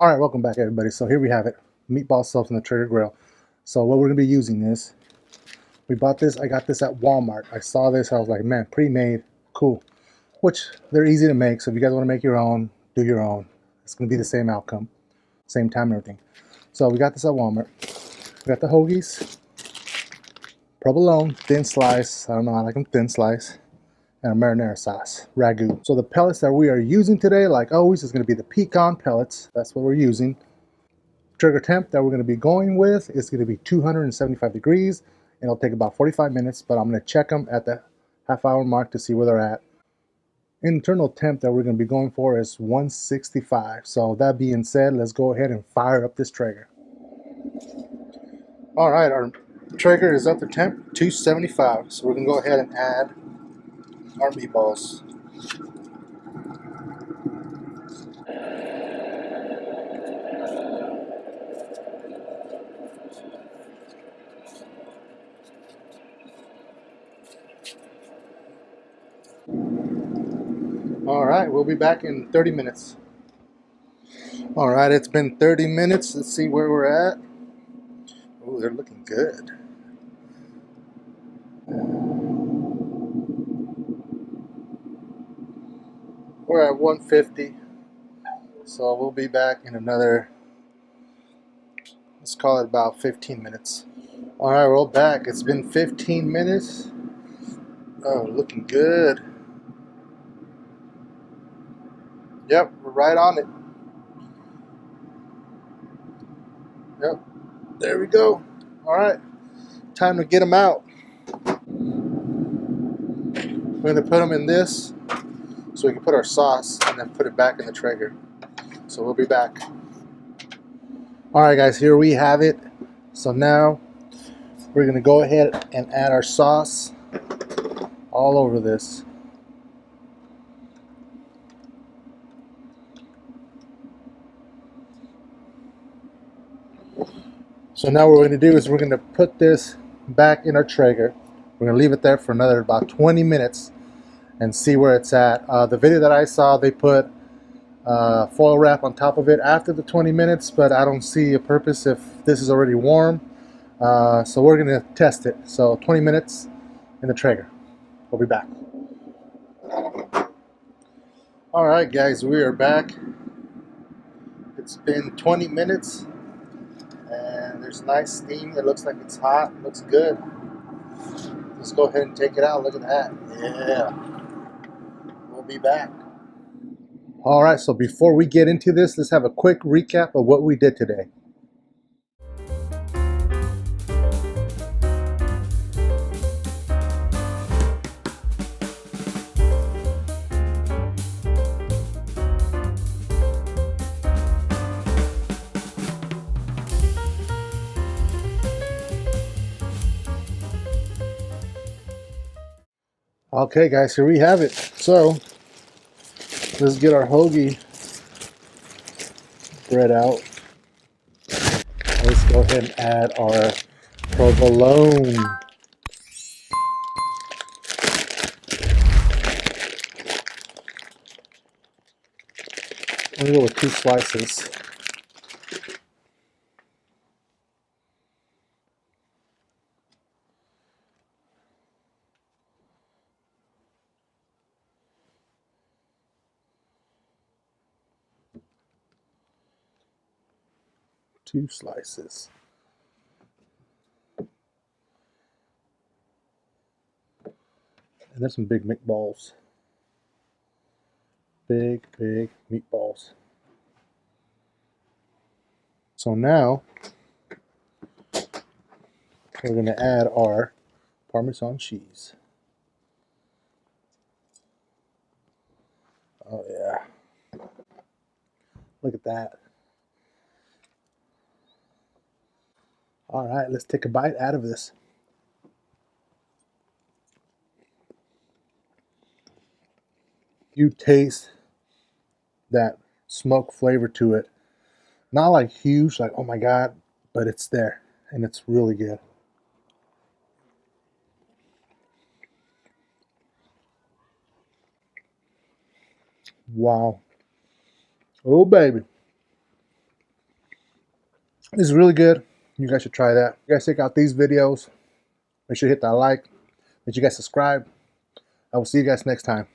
All right, welcome back, everybody. So here we have it, meatball subs on the Traeger grill. So what we're gonna be using is, we bought this. I got this at Walmart. I saw this. I was like, man, pre-made, cool. Which they're easy to make. So if you guys want to make your own, do your own. It's gonna be the same outcome, same time and everything. So we got this at Walmart. We got the hoagies, provolone, thin slice. I don't know, I like them thin slice. And a marinara sauce, ragu. So the pellets that we are using today, like always, is going to be the pecan pellets. That's what we're using. Trigger temp that we're going to be going with is going to be 275 degrees. And it'll take about 45 minutes, but I'm going to check them at the half-hour mark to see where they're at. Internal temp that we're going to be going for is 165. So that being said, let's go ahead and fire up this Traeger. All right, our Traeger is up to temp 275. So we're going to go ahead and add our meatballs. All right, we'll be back in 30 minutes. All right, it's been 30 minutes. Let's see where we're at. Oh, they're looking good. We're at 150. So we'll be back in another, let's call it about 15 minutes. All right, we're back. It's been 15 minutes. Oh, looking good. Yep, we're right on it. Yep, there we go. All right, time to get them out. We're gonna put them in this so we can put our sauce and then put it back in the Traeger. So we'll be back. All right, guys, here we have it. So now we're gonna go ahead and add our sauce all over this. So now what we're going to do is we're going to put this back in our Traeger. We're going to leave it there for another about 20 minutes and see where it's at. The video that I saw, they put foil wrap on top of it after the 20 minutes, but I don't see a purpose if this is already warm. So we're going to test it. So 20 minutes in the Traeger. We'll be back. All right, guys, we are back. It's been 20 minutes. And there's nice steam. It looks like it's hot. It looks good. Let's go ahead and take it out. Look at that. Yeah. We'll be back. All right, so before we get into this, let's have a quick recap of what we did today. Okay, guys, here we have it. So let's get our hoagie bread out. Let's go ahead and add our provolone. I'm gonna go with 2 slices. Two slices. And there's some big meatballs. Big meatballs. So now we're going to add our Parmesan cheese. Oh yeah. Look at that. All right, let's take a bite out of this. You taste that smoke flavor to it. Not like huge, like oh my god, but it's there and it's really good. Wow. Oh baby. This is really good. You guys should try that. You guys check out these videos. Make sure you hit that like. Make sure you guys subscribe. I will see you guys next time.